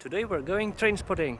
Today we're going train spotting.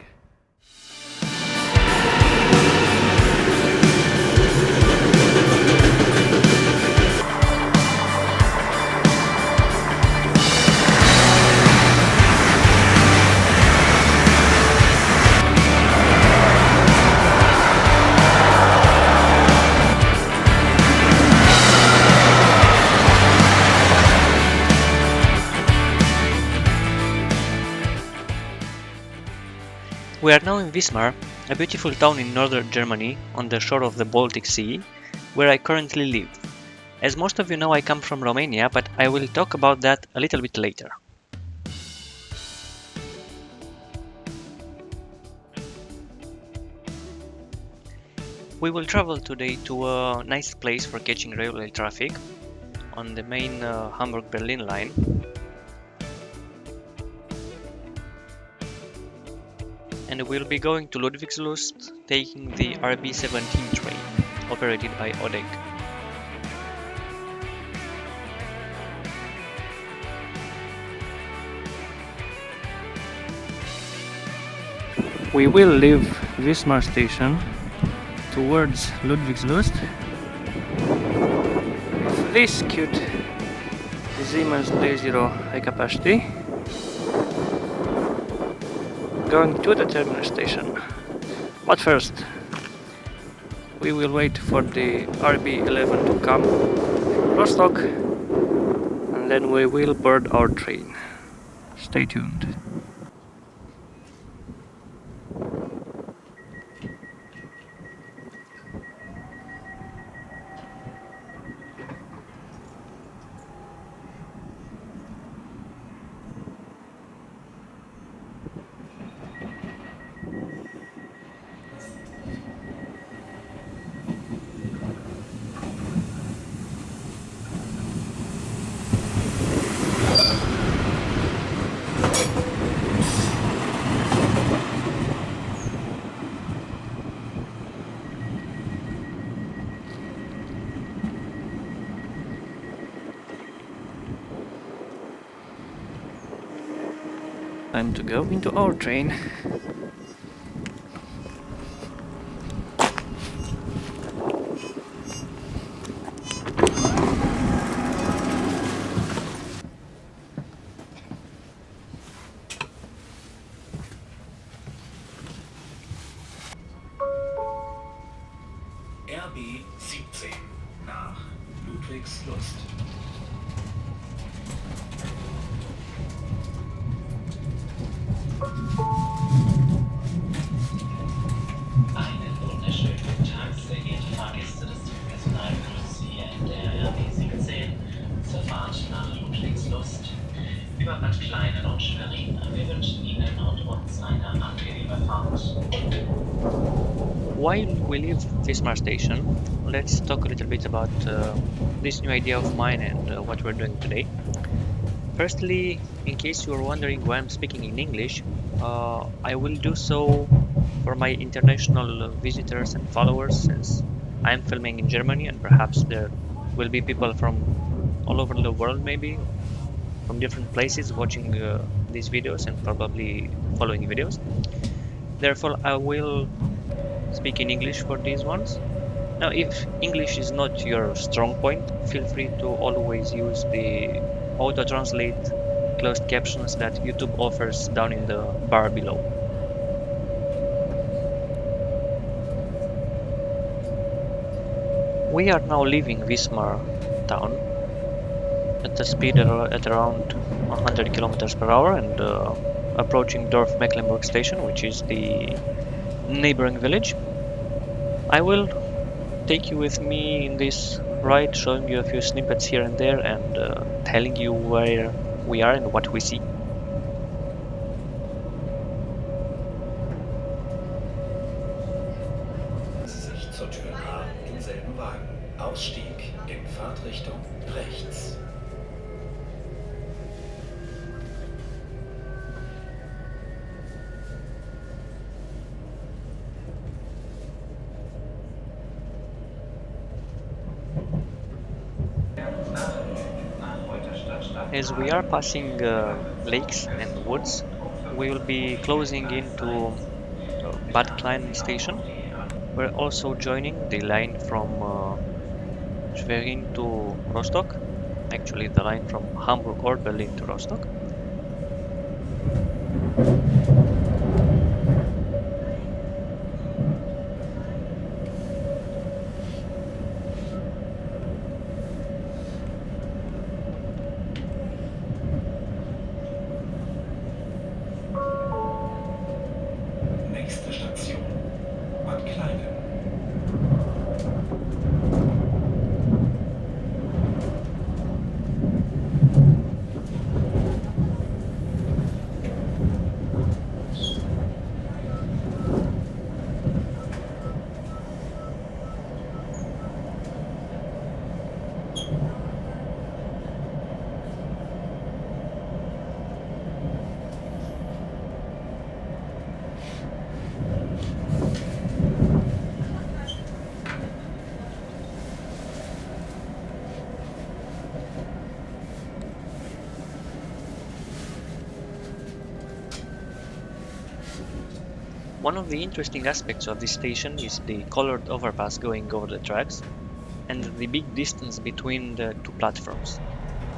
We are now in Wismar, a beautiful town in northern Germany on the shore of the Baltic Sea, where I currently live. As most of you know, I come from Romania, but I will talk about that a little bit later. We will travel today to a nice place for catching railway traffic on the main Hamburg-Berlin line. And we'll be going to Ludwigslust, taking the RB17 train, operated by ODEG. We will leave Wismar station towards Ludwigslust with this cute Siemens Desiro high capacity, going to the terminal station. But first, we will wait for the RB11 to come from Rostock, and then we will board our train. Stay tuned. Time to go into our train. RB17 nach Ludwigslust. Einen wunderschönen guten Tag, sehr geehrte Fahrgäste des Zugpersonals hier in der RB17 zur Fahrt nach Ludwigslust über Bad Kleinen und Schwerin. Wir wünschen Ihnen und uns eine angenehme Fahrt. While we leave Wismar station, let's talk a little bit about this new idea of mine and what we're doing today. Firstly, in case you are wondering why I'm speaking in English, I will do so for my international visitors and followers, since I'm filming in Germany and perhaps there will be people from all over the world, maybe from different places, watching these videos and probably following videos. Therefore, I will speak in English for these ones. Now, if English is not your strong point, feel free to always use the auto-translate closed captions that YouTube offers down in the bar below. We are now leaving Wismar town at a speed at around 100 kilometers per hour and approaching Dorf Mecklenburg station, which is the neighboring village. I will take you with me in this ride, showing you a few snippets here and there and telling you where we are and what we see. Sich zur Tür A denselben Wagen. Ausstieg in Fahrtrichtung rechts. As we are passing lakes and woods, we will be closing into Bad Klein station. We're also joining the line from Schwerin to Rostock, actually the line from Hamburg or Berlin to Rostock. Nächste Station, Bad Kleinen. One of the interesting aspects of this station is the colored overpass going over the tracks and the big distance between the two platforms.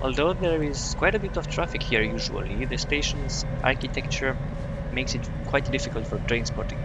Although there is quite a bit of traffic here usually, the station's architecture makes it quite difficult for train spotting.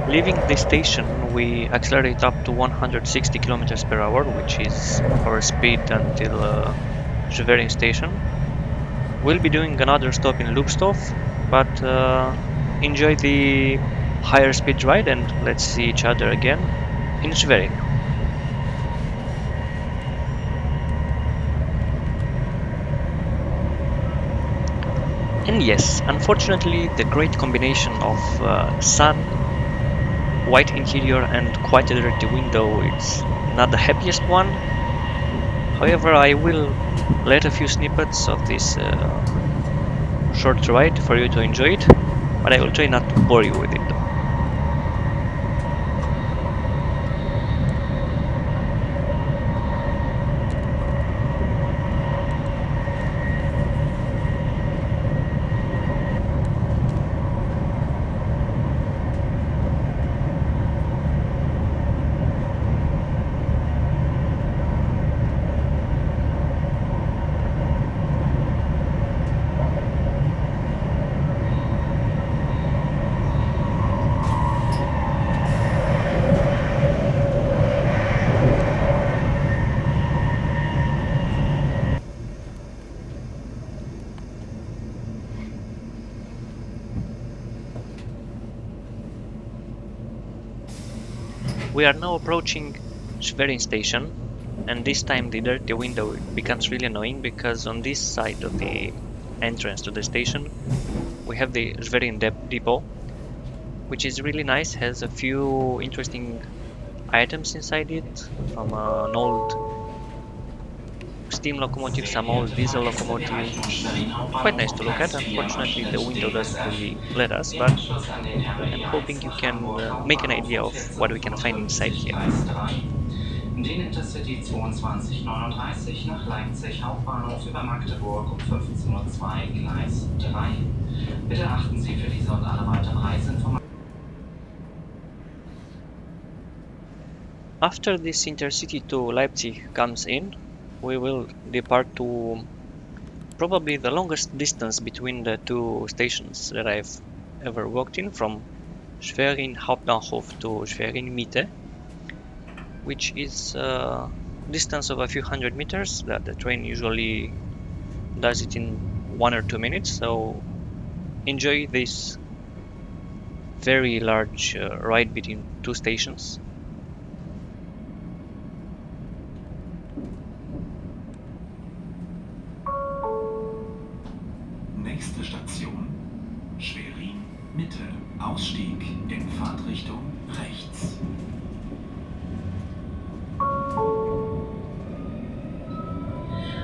Leaving the station, we accelerate up to 160 km per hour, which is our speed until Schwerin station. We'll be doing another stop in Lubstoff, but enjoy the higher speed ride and let's see each other again in Schwerin. And yes, unfortunately, the great combination of sun, white interior and quite a dirty window is not the happiest one. However, I will let a few snippets of this short ride for you to enjoy it, but I will try not to bore you with it though. We are now approaching Schwerin station, and this time the dirty window becomes really annoying because on this side of the entrance to the station we have the Schwerin depot, which is really nice, has a few interesting items inside it, from an old steam locomotive, some old diesel locomotive. Quite nice to look at. Unfortunately the window doesn't really let us, but I'm hoping you can make an idea of what we can find inside here. Den Intercity 2239 nach Leipzig Hauptbahnhof über Magdeburg um 15:02 Uhr Gleis 3. Bitte achten Sie für diese und alle weiteren Reiseinformationen. After this Intercity to Leipzig comes in, we will depart to probably the longest distance between the two stations that I've ever walked in, from Schwerin Hauptbahnhof to Schwerin Mitte, which is a distance of a few hundred meters that the train usually does it in 1 or 2 minutes. So enjoy this very large ride between two stations. Nächste Station, Schwerin Mitte. Ausstieg in Fahrtrichtung rechts.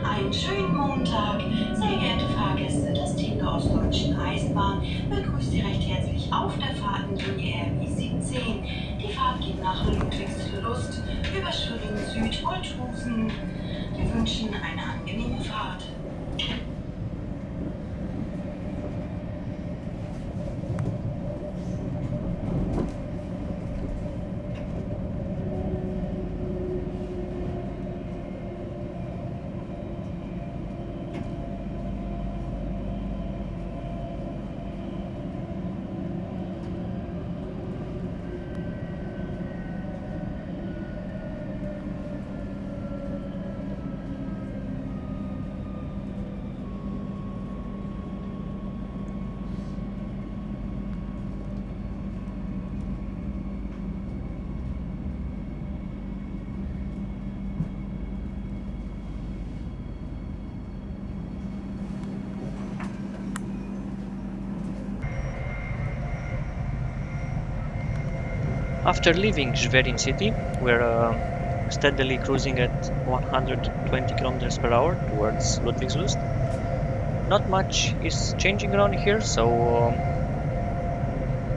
Ein und schönen Montag. Sehr geehrte Fahrgäste, das Team der Ostdeutschen Eisenbahn begrüßt Sie recht herzlich auf der Fahrtenlinie RB17. Die Fahrt geht nach Ludwigslust über Schwerin Süd Holthusen. Wir wünschen eine angenehme Fahrt. After leaving Schwerin city, we're steadily cruising at 120 km per hour towards Ludwigslust. Not much is changing around here, so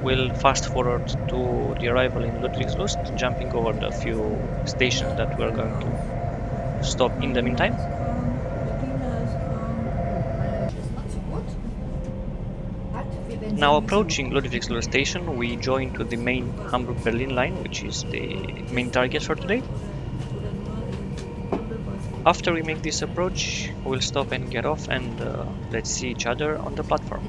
we'll fast forward to the arrival in Ludwigslust, jumping over the few stations that we're going to stop in the meantime. Now approaching Ludwigslust Station, we join to the main Hamburg-Berlin line, which is the main target for today. After we make this approach, we'll stop and get off and let's see each other on the platform.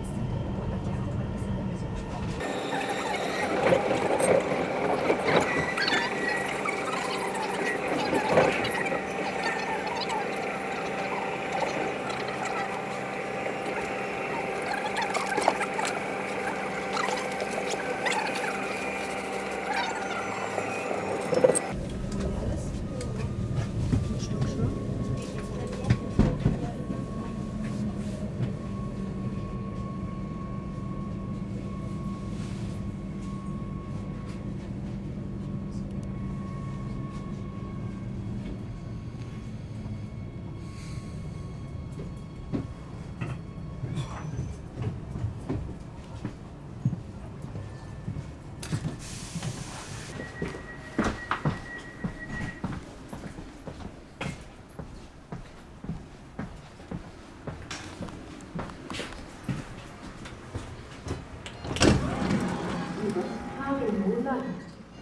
Hagenow,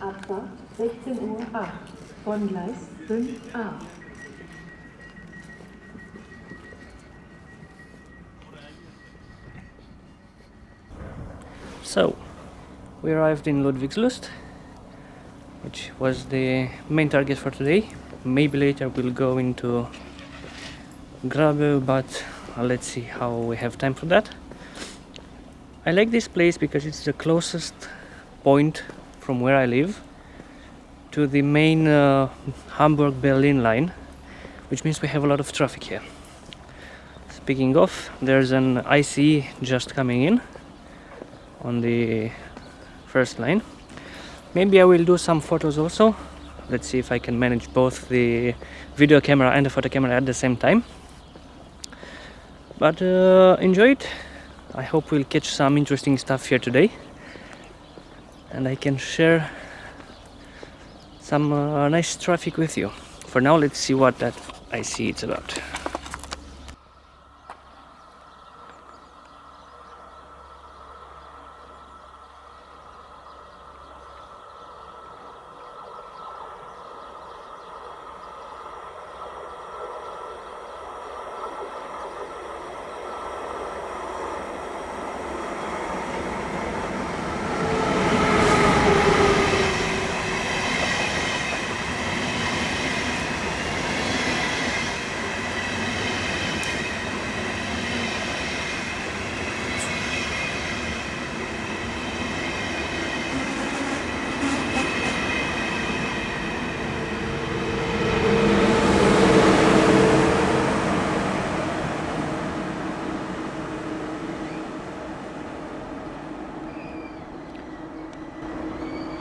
Abfahrt 16:08 Uhr von Gleis 5a. So, we arrived in Ludwigslust, which was the main target for today. Maybe later we'll go into Grabow, but let's see how we have time for that. I like this place because it's the closest point from where I live to the main Hamburg-Berlin line, which means we have a lot of traffic here. Speaking of, there's an ICE just coming in on the first line. Maybe I will do some photos also. Let's see if I can manage both the video camera and the photo camera at the same time. But enjoy it. I hope we'll catch some interesting stuff here today, and I can share some nice traffic with you. For now, let's see what that ICE it's about.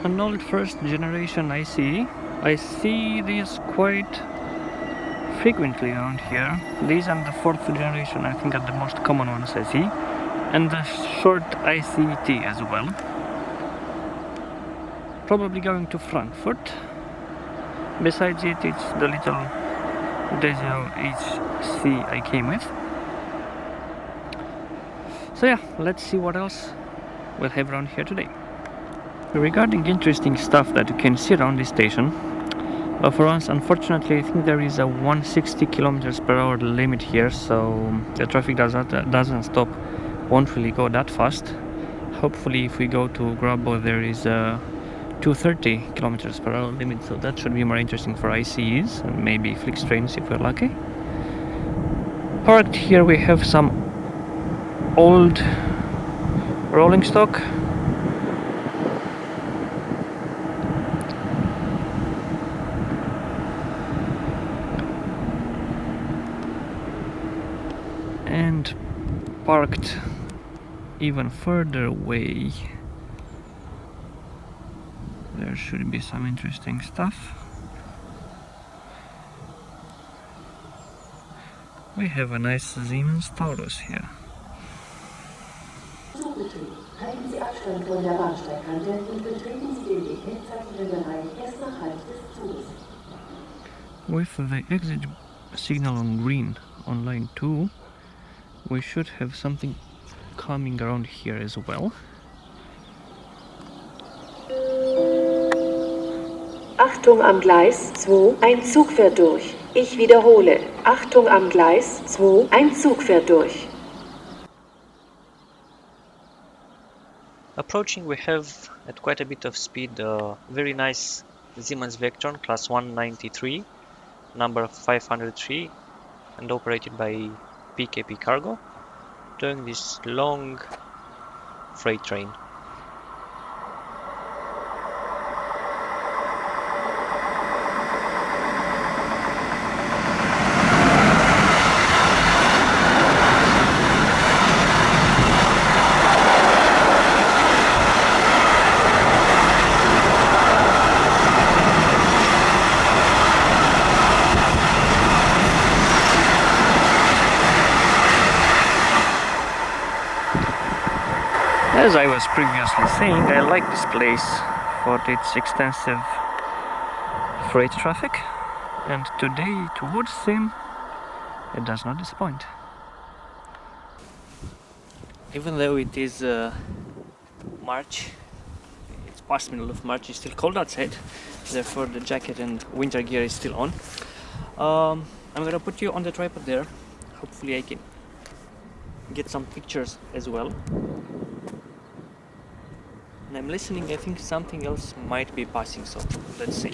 An old first generation IC. I see these quite frequently around here. These are the 4th generation, I think, are the most common ones I see, and the short ICT as well. Probably going to Frankfurt. Besides it, it's the little Desiro HC I came with. So yeah, let's see what else we'll have around here today. Regarding interesting stuff that you can see around this station, for once, unfortunately, I think there is a 160 km/h limit here, so the traffic doesn't stop, won't really go that fast. Hopefully, if we go to Grabow, there is a 230 km/h limit, so that should be more interesting for ICEs and maybe Flix trains if we're lucky. Parked here, we have some old rolling stock. And parked even further away, there should be some interesting stuff. We have a nice Siemens Taurus here. Halten Sie Abstand von der Bahnsteigkante und betreten Sie den gekennzeichneten Bereich erst nach Halt des Zuges. With the exit signal on green on line 2, we should have something coming around here as well. Achtung am Gleis 2, ein Zug fährt durch. Ich wiederhole. Achtung am Gleis 2, ein Zug fährt durch. Approaching, we have at quite a bit of speed a very nice Siemens Vectron class 193, number 503, and operated by PKP Cargo, doing this long freight train. As I was previously saying, I like this place for its extensive freight traffic, and today towards him it does not disappoint. Even though it is March, it's past middle of March, it's still cold outside, therefore the jacket and winter gear is still on. I'm gonna put you on the tripod there. Hopefully I can get some pictures as well. And I'm listening, I think something else might be passing, so let's see.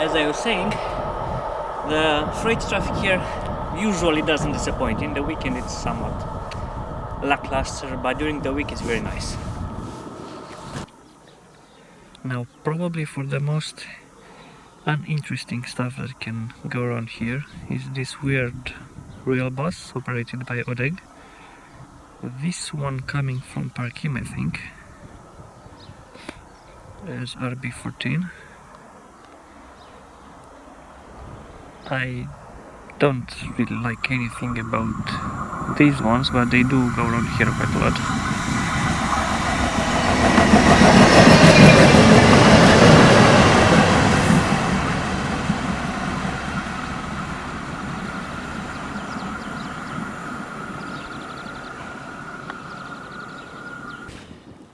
As I was saying, the freight traffic here usually doesn't disappoint. In the weekend it's somewhat lackluster, but during the week it's very nice. Now, probably for the most uninteresting stuff that can go around here is this weird rail bus operated by ODEG. This one coming from Parchim, I think, as RB14. I don't really like anything about these ones, but they do go around here quite a lot.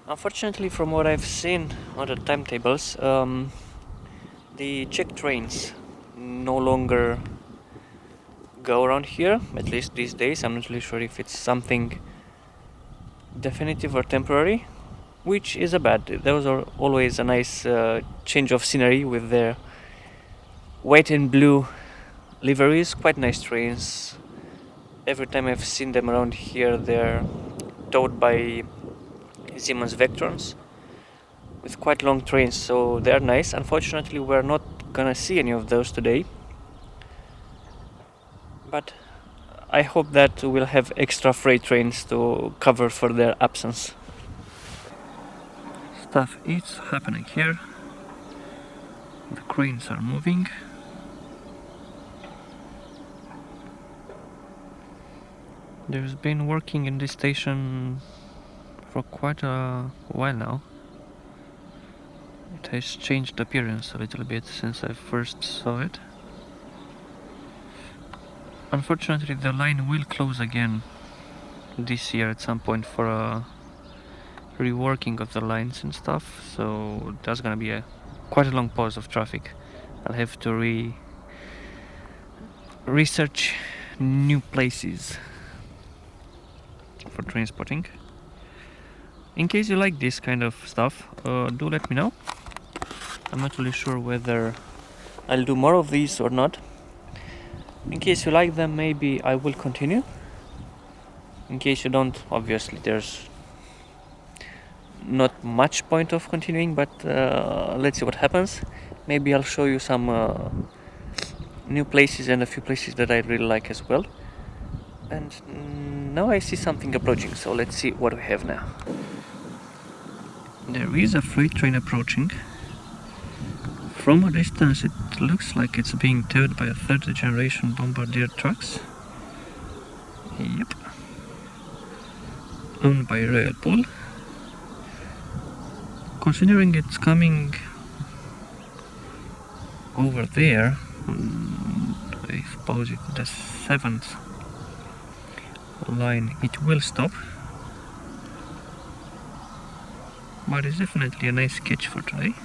Unfortunately, from what I've seen on the timetables, the Czech trains no longer go around here, at least these days. I'm not really sure if it's something definitive or temporary, which is a bad. Those are always a nice change of scenery with their white and blue liveries. Quite nice trains. Every time I've seen them around here, they're towed by Siemens Vectrons with quite long trains, so they're nice. Unfortunately, we're not gonna see any of those today, but I hope that we'll have extra freight trains to cover for their absence. Stuff is happening here. The cranes are moving. There's been working in this station for quite a while now. It has changed appearance a little bit since I first saw it. Unfortunately, the line will close again this year at some point for a reworking of the lines and stuff, so there's gonna be quite a long pause of traffic. I'll have to research new places for transporting. In case you like this kind of stuff, do let me know. I'm not really sure whether I'll do more of these or not. In case you like them, maybe I will continue. In case you don't, obviously there's not much point of continuing, but let's see what happens. Maybe I'll show you some new places and a few places that I really like as well. And now I see something approaching, so let's see what we have now. There is a freight train approaching. From a distance it looks like it's being towed by a third generation bombardier trucks. Yep. Owned by Railpool. Considering it's coming over there, I suppose it's the 7th line, it will stop. But it's definitely a nice sketch for today.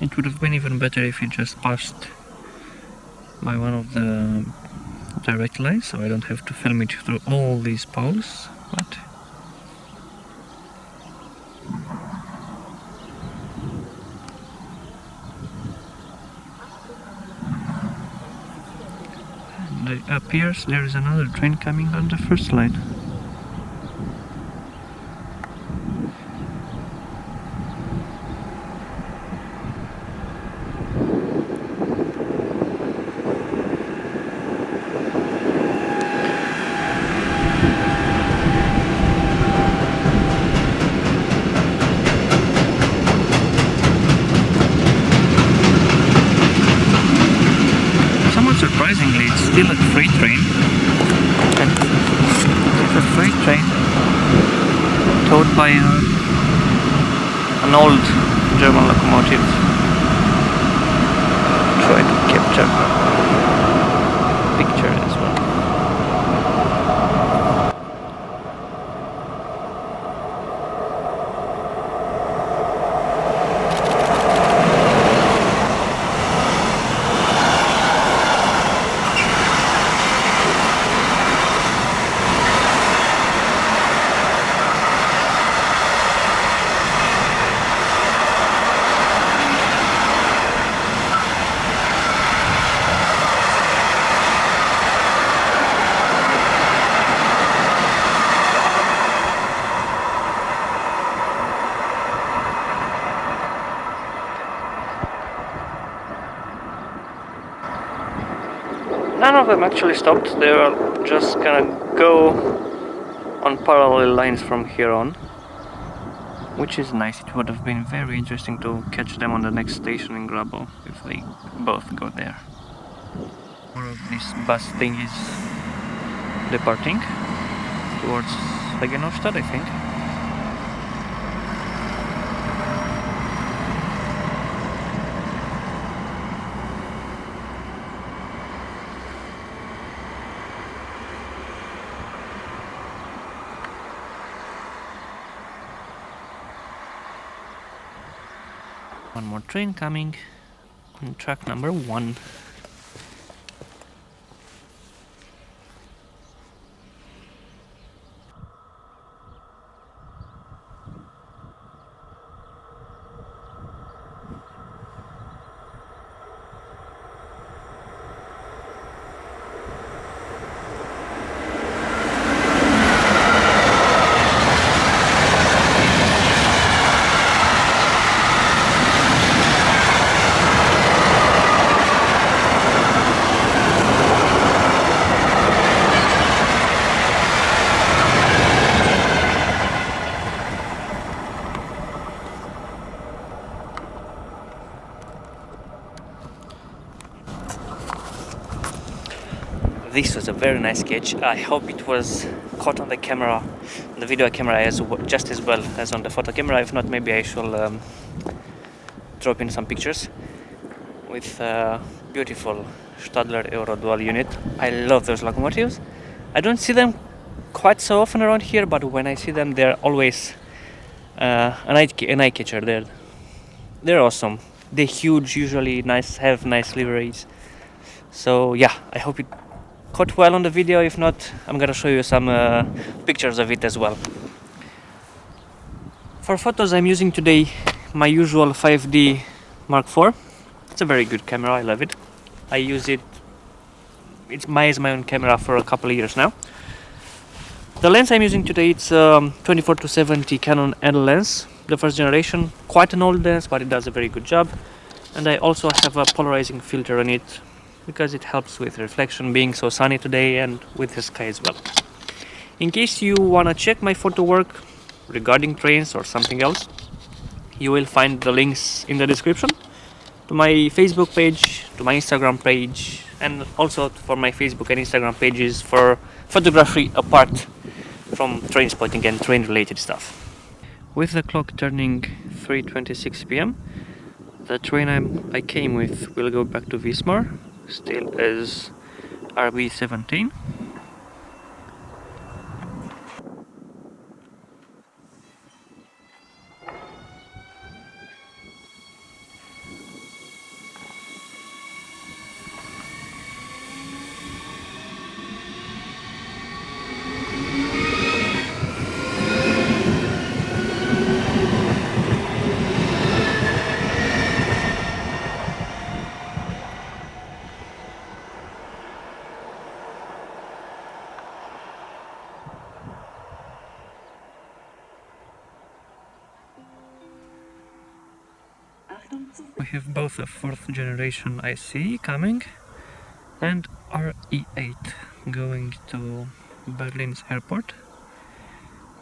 It would have been even better if it just passed by one of the direct lines, so I don't have to film it through all these poles, but it appears there is another train coming on the first line. Surprisingly, it's still a freight train, and it's a freight train towed by an old German locomotive. Try to capture a picture as well. None of them actually stopped, they are just gonna go on parallel lines from here on, which is nice. It would have been very interesting to catch them on the next station in Grabow if they both go there. More of this bus thing is departing towards Hagenow, Stadt, I think. One more train coming on track number 1. This was a very nice sketch. I hope it was caught on the camera, the video camera, just as well as on the photo camera. If not, maybe I shall drop in some pictures with beautiful Stadler EuroDual unit. I love those locomotives. I don't see them quite so often around here, but when I see them, they're always an eye catcher. They're awesome. They're huge, usually nice, have nice liveries. So yeah, I hope it caught well on the video. If not, I'm gonna show you some pictures of it as well. For photos, I'm using today my usual 5D Mark IV. It's a very good camera, I love it. I use it, it's my own camera for a couple of years now. The lens I'm using today, it's 24-70 Canon L lens, the first generation, quite an old lens, but it does a very good job. And I also have a polarizing filter on it, because it helps with reflection, being so sunny today, and with the sky as well. In case you wanna check my photo work regarding trains or something else, you will find the links in the description to my Facebook page, to my Instagram page, and also for my Facebook and Instagram pages for photography apart from train spotting and train related stuff. With the clock turning 3:26 p.m, the train I came with will go back to Wismar, still as RB17. We have both a 4th generation IC coming and RE8 going to Berlin's airport.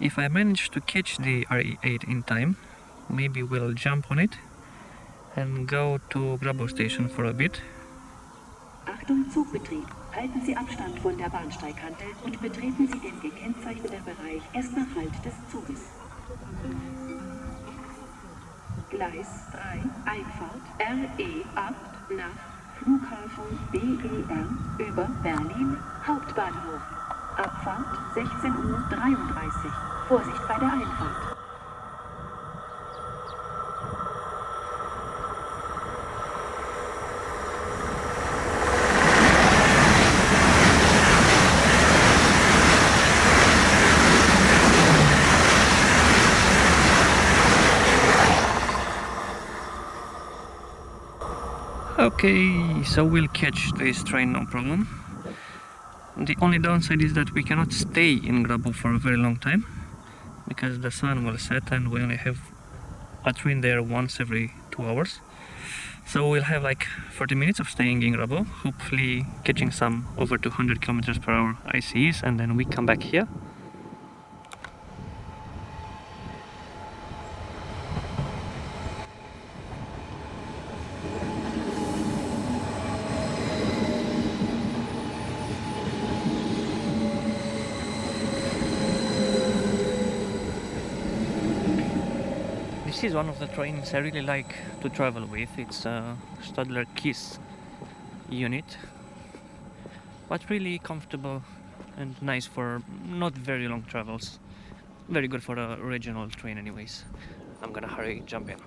If I manage to catch the RE8 in time, maybe we'll jump on it and go to Grabo Station for a bit. Achtung, Zugbetrieb. Halten Sie Abstand von der Bahnsteigkante und betreten Sie den gekennzeichneten Bereich erst nach Halt des Zuges. Gleis 3, Einfahrt RE8 nach Flughafen BR über Berlin Hauptbahnhof. Abfahrt 16:33 Uhr. Vorsicht bei der Einfahrt. Okay, so we'll catch this train, no problem. The only downside is that we cannot stay in Grabow for a very long time, because the sun will set and we only have a train there once every 2 hours. So we'll have like 40 minutes of staying in Grabow, hopefully catching some over 200 km per hour ICEs, and then we come back here. This is one of the trains I really like to travel with. It's a Stadler Kiss unit, but really comfortable and nice for not very long travels. Very good for a regional train anyways. I'm gonna hurry, jump in.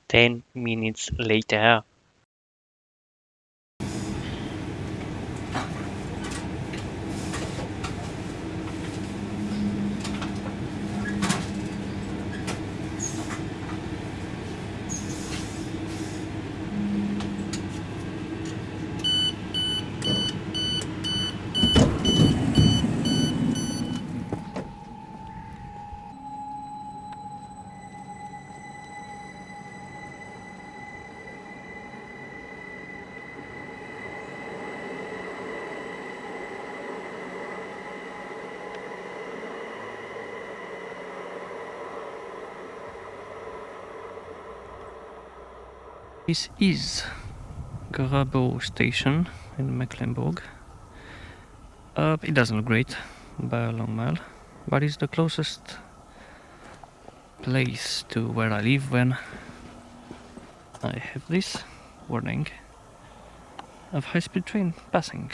10 minutes later. This is Grabo Station in Mecklenburg. It doesn't look great by a long mile, but it's the closest place to where I live when I have this warning of high-speed train passing.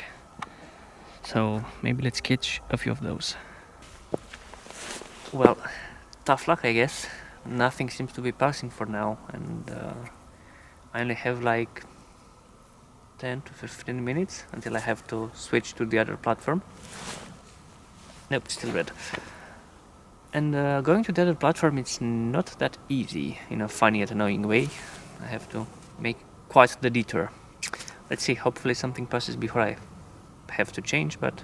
So maybe let's catch a few of those. Well, tough luck, I guess. Nothing seems to be passing for now, and I only have like 10 to 15 minutes until I have to switch to the other platform. Nope, still red. And going to the other platform, it's not that easy in a funny and annoying way. I have to make quite the detour. Let's see, hopefully something passes before I have to change, but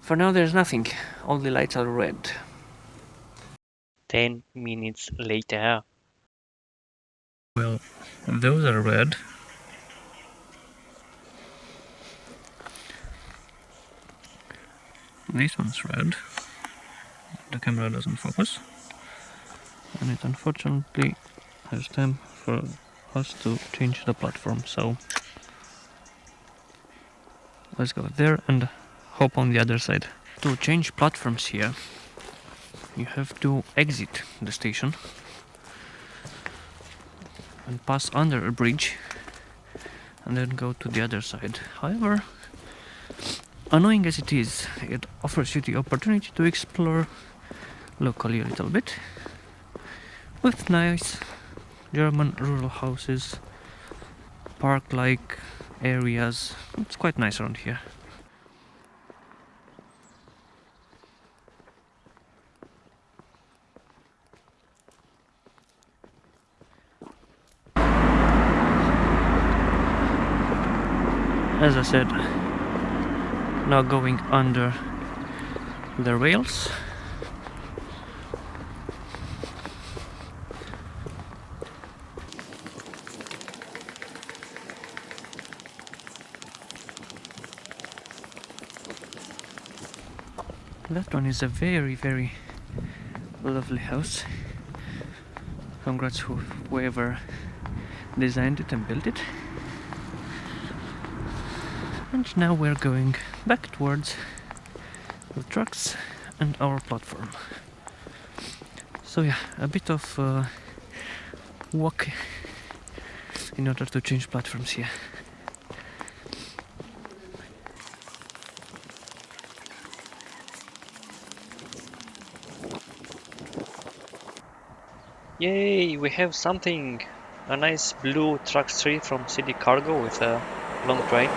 for now there's nothing. All the lights are red. 10 minutes later. Well, those are red. This one's red. The camera doesn't focus. And it unfortunately has time for us to change the platform, so let's go there and hop on the other side. To change platforms here, you have to exit the station and pass under a bridge and then go to the other side. However, annoying as it is, it offers you the opportunity to explore locally a little bit with nice German rural houses, park-like areas. It's quite nice around here. As I said, now going under the rails. That one is a very, very lovely house. Congrats whoever designed it and built it. And now we're going back towards the trucks and our platform. So yeah, a bit of walk in order to change platforms here. Yay, we have something! A nice blue Trax 3 from City Cargo with a long train.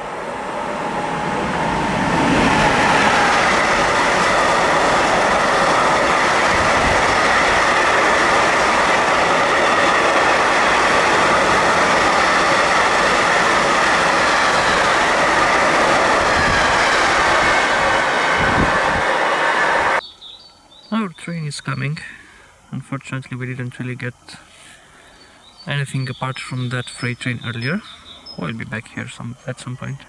Our train is coming. Unfortunately, we didn't really get anything apart from that freight train earlier. We'll be back here at some point.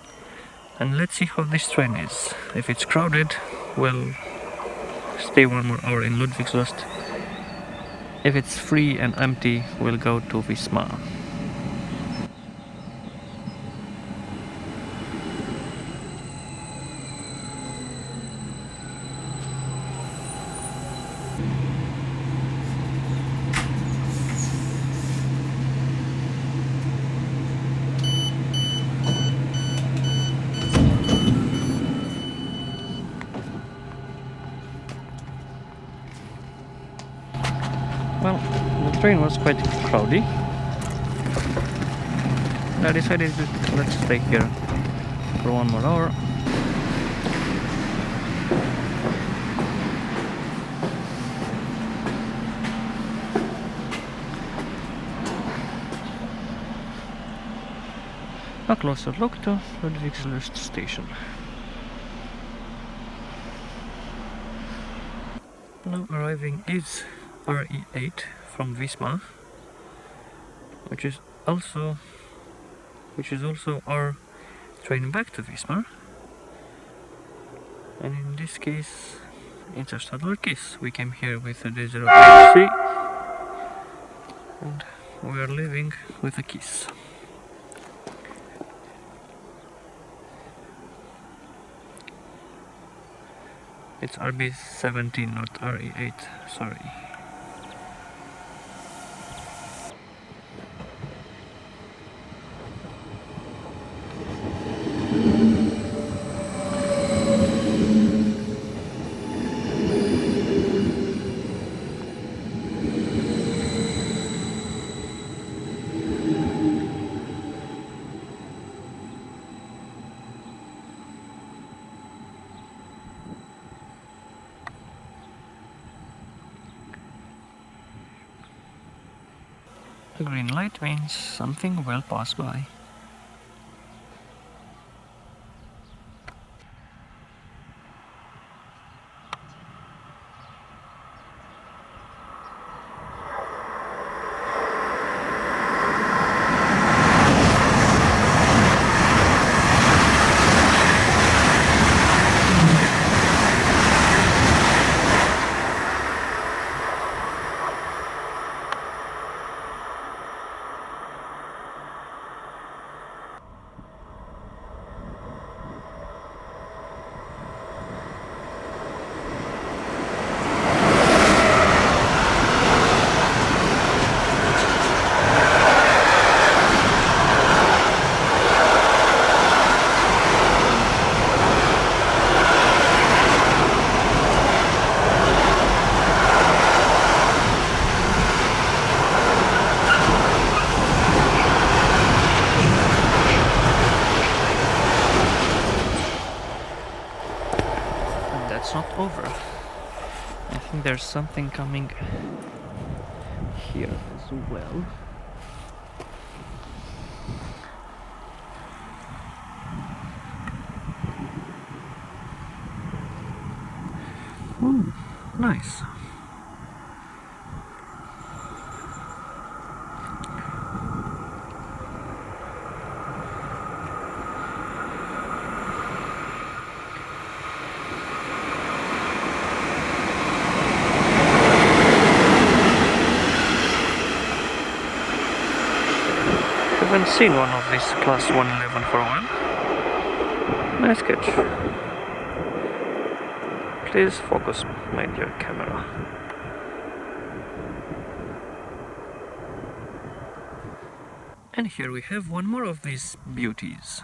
And let's see how this train is. If it's crowded, we'll stay one more hour in Ludwigslust. If it's free and empty, we'll go to Wismar. Well, the train was quite crowded. I decided to let's stay here for 1 more hour. A closer look to Ludwigslust Station. Now arriving is RE8 from Wismar, which is also our train back to Wismar. And in this case, it's a Stadler case. We came here with a Desiro AC and we are leaving with a kiss. It's RB17, not RE8, sorry. A green light means something will pass by. Not over. I think there's something coming here as well. Ooh, nice. I haven't seen one of these class 111 for a while. Nice sketch. Please focus, my dear camera. And here we have one more of these beauties.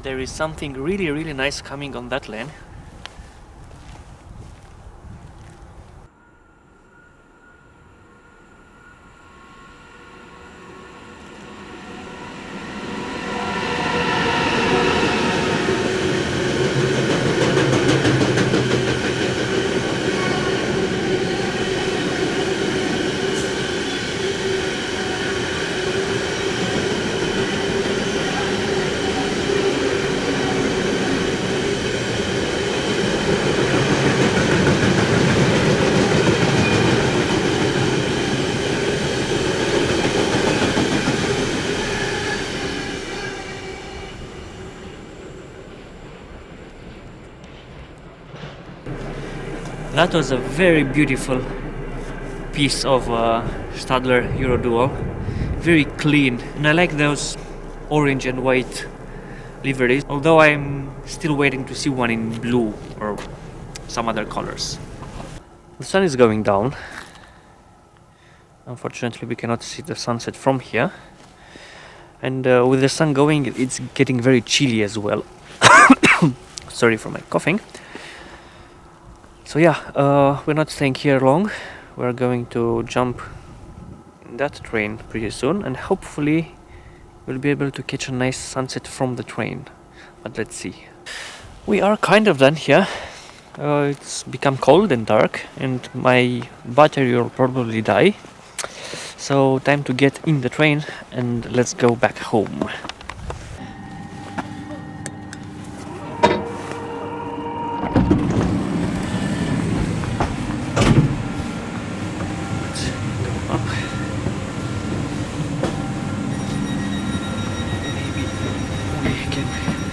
There is something really nice coming on that lane. That was a very beautiful piece of Stadler EuroDual. Very clean, and I like those orange and white liveries, although I'm still waiting to see one in blue or some other colors. The sun is going down. Unfortunately, we cannot see the sunset from here, and with the sun going, it's getting very chilly as well. Sorry for my coughing. So yeah, we're not staying here long. We're going to jump in that train pretty soon, and hopefully we'll be able to catch a nice sunset from the train. But let's see. We are kind of done here. It's become cold and dark, and my battery will probably die. So time to get in the train and let's go back home.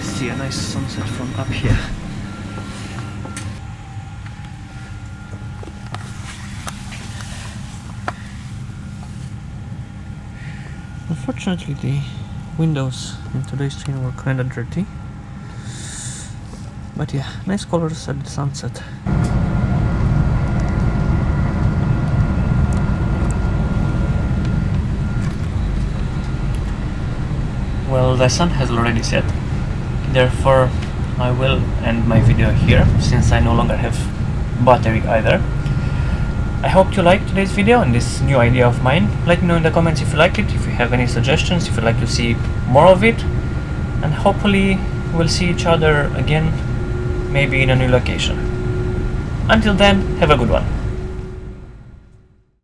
See a nice sunset from up here. Unfortunately, the windows in today's train were kinda dirty. But yeah, nice colors at the sunset. Well, the sun has already set. Therefore, I will end my video here, since I no longer have battery either. I hope you liked today's video and this new idea of mine. Let me know in the comments if you liked it, if you have any suggestions, if you'd like to see more of it. And hopefully we'll see each other again, maybe in a new location. Until then, have a good one.